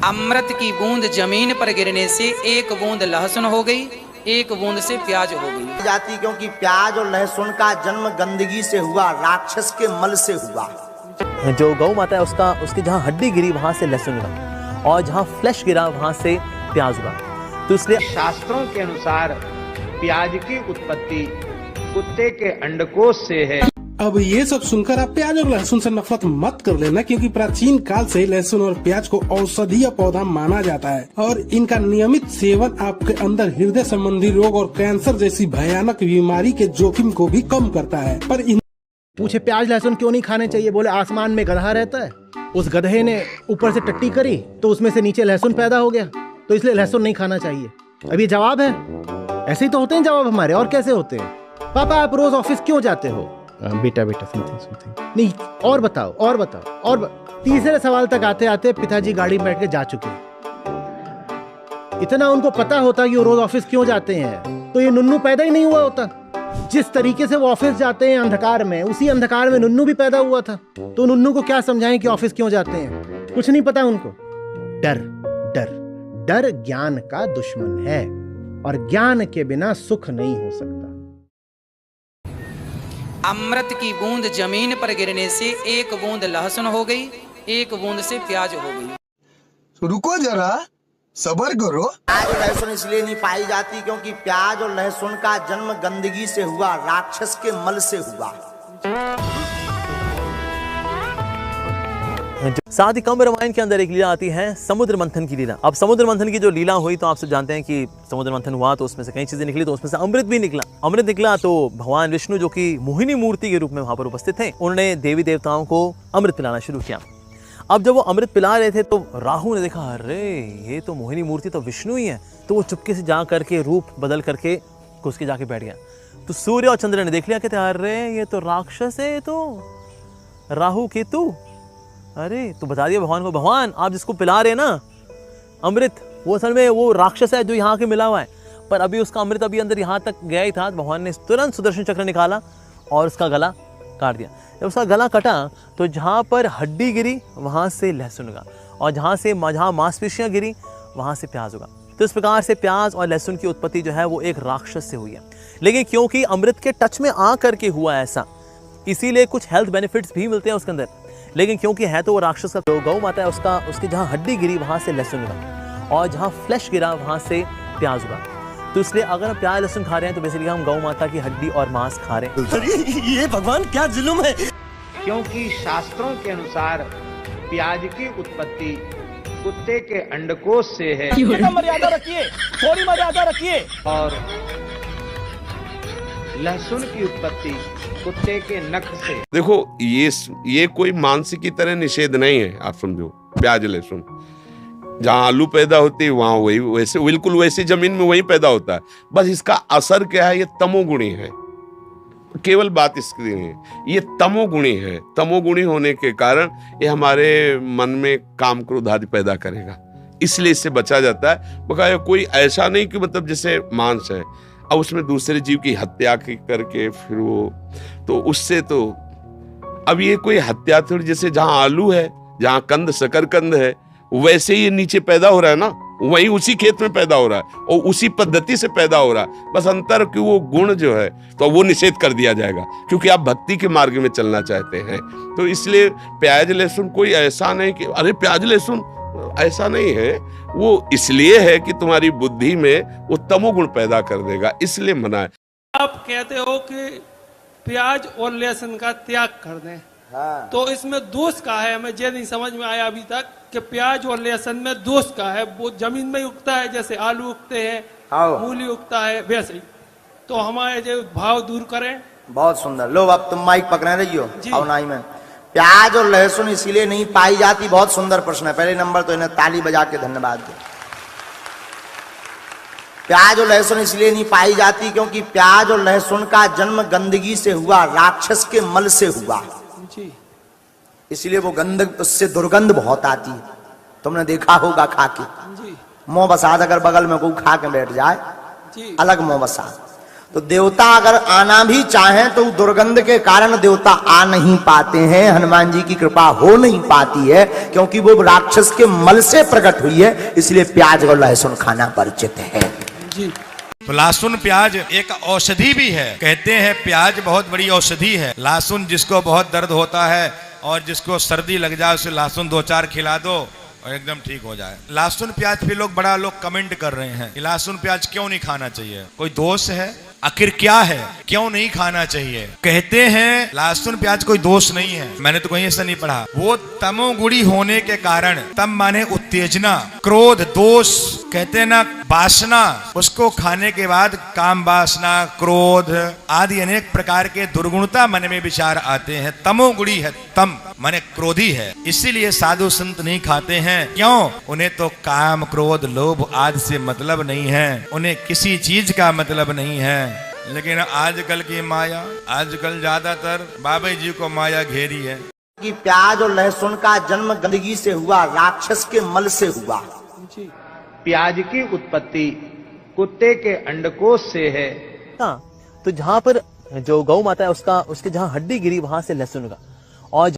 अमृत की बूंद जमीन पर गिरने से एक बूंद लहसुन हो गई, एक बूंद से प्याज हो गई जाती, क्योंकि प्याज और लहसुन का जन्म गंदगी से हुआ, राक्षस के मल से हुआ। जो गौ माता है उसका, उसकी जहाँ हड्डी गिरी वहां से लहसुन उगा और जहाँ फ्लैश गिरा वहां से प्याज उगा। तो इसलिए शास्त्रों के अनुसार प्याज की उत्पत्ति कुत्ते के अंडकोश से है। अब ये सब सुनकर आप प्याज और लहसुन से नफरत मत कर लेना, क्योंकि प्राचीन काल से लहसुन और प्याज को औषधीय पौधा माना जाता है और इनका नियमित सेवन आपके अंदर हृदय संबंधी रोग और कैंसर जैसी भयानक बीमारी के जोखिम को भी कम करता है। पर पूछे प्याज लहसुन क्यों नहीं खाने चाहिए? बोले आसमान में गधा रहता है, उस गधे ने ऊपर से टट्टी करी तो उसमें से नीचे लहसुन पैदा हो गया, तो इसलिए लहसुन नहीं खाना चाहिए। अब ये जवाब है, ऐसे ही तो होते हैं जवाब हमारे, और कैसे होते हैं? पापा आप रोज ऑफिस क्यों जाते हो? बेटा समथिंग नहीं, और बताओ। तीसरे सवाल तक आते आते पिताजी गाड़ी में बैठ के जा चुके। इतना उनको पता होता कि वो रोज ऑफिस क्यों जाते हैं, तो ये नुन्नू पैदा ही नहीं हुआ होता। जिस तरीके से वो ऑफिस जाते हैं अंधकार में, उसी अंधकार में नुन्नू भी पैदा हुआ था। तो नुन्नू को क्या समझाएं कि ऑफिस क्यों जाते हैं? कुछ नहीं पता उनको। डर ज्ञान का दुश्मन है और ज्ञान के बिना सुख नहीं हो सकता। अमृत की बूंद जमीन पर गिरने से एक बूंद लहसुन हो गई, एक बूंद से प्याज हो गई। तो रुको जरा, सब्र करो। प्याज और लहसुन इसलिए नहीं पाई जाती क्योंकि प्याज और लहसुन का जन्म गंदगी से हुआ, राक्षस के मल से हुआ। साथ ही कंब रामायण के अंदर एक लीला आती है, समुद्र मंथन की लीला। अब समुद्र मंथन की जो लीला हुई तो आप सब जानते हैं कि समुद्र मंथन हुआ तो उसमें से कई चीजें निकली, तो उसमें से अमृत भी निकला। अमृत निकला तो भगवान विष्णु जो कि मोहिनी मूर्ति के रूप में वहां पर उपस्थित थे, उन्होंने देवी देवताओं को अमृत पिलाना शुरू किया। अब जब वो अमृत पिला रहे थे तो राहु ने देखा, अरे ये तो मोहिनी मूर्ति तो विष्णु ही है। तो वो चुपके से जा करके रूप बदल करके उसके जाके बैठ गया। तो सूर्य और चंद्र ने देख लिया, कहते अरे ये तो राक्षस है, ये तो राहु केतु। अरे तो बता दिया भगवान को, भगवान आप जिसको पिला रहे हैं ना अमृत, वो असल में वो राक्षस है जो यहाँ के मिला हुआ है। पर अभी उसका अमृत अभी अंदर यहाँ तक गया ही था, भगवान ने तुरंत सुदर्शन चक्र निकाला और उसका गला काट दिया। जब उसका गला कटा तो जहाँ पर हड्डी गिरी वहाँ से लहसुन उगा और जहाँ मांसपेशियाँ गिरी वहाँ से प्याज उगा। तो इस प्रकार से प्याज और लहसुन की उत्पत्ति जो है वो एक राक्षस से हुई है। लेकिन क्योंकि अमृत के टच में आ करके हुआ ऐसा, इसीलिए कुछ हेल्थ बेनिफिट्स भी मिलते हैं उसके अंदर। लेकिन क्योंकि है तो वो राक्षस का, तो गौ माता है उसका, उसकी जहाँ हड्डी गिरी वहाँ से लहसुन उगा और जहाँ फ्लैश गिरा वहाँ से प्याज उगा। तो इसलिए अगर हम प्याज लहसुन खा रहे हैं तो बेसिकली हम गौ माता की हड्डी और मांस खा रहे हैं। ये भगवान क्या जुल्म है। क्योंकि शास्त्रों के अनुसार प्याज की उत्पत्ति कुत्ते के अंडकोश से है। मर्यादा रखिए, थोड़ी मर्यादा रखिए। और लहसुन की उत्पत्ति कुत्ते के नख से। देखो ये कोई मानसिक की तरह निषेध नहीं है, आप समझो। प्याज लहसुन जहाँ आलू पैदा होती है वहाँ वही वैसे बिल्कुल वैसी जमीन में वही पैदा होता है। बस इसका असर क्या है, ये तमोगुणी है। केवल बात इसकी है, ये तमोगुणी है। तमोगुणी होने के कारण ये हमारे मन में काम क्रोध आदि पैदा करेगा, इसलिए इससे बचा जाता है। बकाया कोई ऐसा नहीं कि मतलब जैसे मांस है, अब उसमें दूसरे जीव की हत्या करके फिर वो, तो उससे तो अब ये कोई हत्या थोड़ी, जैसे जहाँ आलू है, जहाँ कंद शकरकंद है, वैसे ही नीचे पैदा हो रहा है ना, वही उसी खेत में पैदा हो रहा है और उसी पद्धति से पैदा हो रहा है। बस अंतर कि वो गुण जो है तो वो निषेध कर दिया जाएगा, क्योंकि आप भक्ति के मार्ग में चलना चाहते हैं। तो इसलिए प्याज लहसुन कोई ऐसा नहीं कि अरे प्याज लहसुन, ऐसा नहीं है। वो इसलिए है कि तुम्हारी बुद्धि में वो तमोगुण पैदा कर देगा, इसलिए मना है। आप कहते हो कि प्याज और लहसुन का त्याग कर दें, हाँ। तो इसमें दोष का है? हमें ये नहीं समझ में आया अभी तक कि प्याज और लहसुन में दोष का है। वो जमीन में उगता है, जैसे आलू उगते हैं, मूली उगता है, वैसे ही। तो हमारे जो भाव दूर करें। बहुत सुंदर। लो अब तुम माइक पकड़े रहियो अवनाई में। प्याज और लहसुन इसीलिए नहीं पाई जाती, बहुत सुंदर प्रश्न है। पहले नंबर तो इन्हें ताली बजा के धन्यवाद दो। प्याज और लहसुन इसलिए नहीं पाई जाती क्योंकि प्याज और लहसुन का जन्म गंदगी से हुआ, राक्षस के मल से हुआ। इसलिए वो गंद, उससे दुर्गंध बहुत आती है। तुमने देखा होगा खा के। मोह बसात अगर बगल में कोई खा के बैठ जाए, अलग मोह बसात। तो देवता अगर आना भी चाहें तो दुर्गंध के कारण देवता आ नहीं पाते हैं, हनुमान जी की कृपा हो नहीं पाती है, क्योंकि वो राक्षस के मल से प्रकट हुई है, इसलिए प्याज और लहसुन खाना परिचित है। तो लहसुन प्याज एक औषधि भी है। कहते हैं प्याज बहुत बड़ी औषधि है। लहसुन जिसको बहुत दर्द होता है और जिसको सर्दी लग जाए उसे लहसुन 2-4 खिला दो और एकदम ठीक हो जाए। लहसुन प्याज पे बड़ा लोग कमेंट कर रहे हैं कि लहसुन प्याज क्यों नहीं खाना चाहिए, कोई दोष है? आखिर क्या है, क्यों नहीं खाना चाहिए? कहते हैं लहसुन प्याज कोई दोष नहीं है, मैंने तो कहीं ऐसा नहीं पढ़ा। वो तमोगुणी होने के कारण, तम माने उत्तेजना, क्रोध, दोष, कहते हैं ना वासना, उसको खाने के बाद काम वासना, क्रोध आदि अनेक प्रकार के दुर्गुणता मन में विचार आते हैं। तमोगुणी है, तम माने क्रोधी है, इसीलिए साधु संत नहीं खाते हैं। क्यों? उन्हें तो काम, क्रोध, लोभ आदि से मतलब नहीं है, उन्हें किसी चीज का मतलब नहीं है। लेकिन आजकल की माया, आजकल ज्यादातर बाबा जी को माया घेरी है कि प्याज और लहसुन का जन्म गंदगी से हुआ, राक्षस के मल से हुआ। प्याज की उत्पत्ति कुत्ते के अंडकोश से है। हाँ, तो जहाँ पर जो गौ माता है उसके जहाँ हड्डी गिरी वहां से लहसुन का, और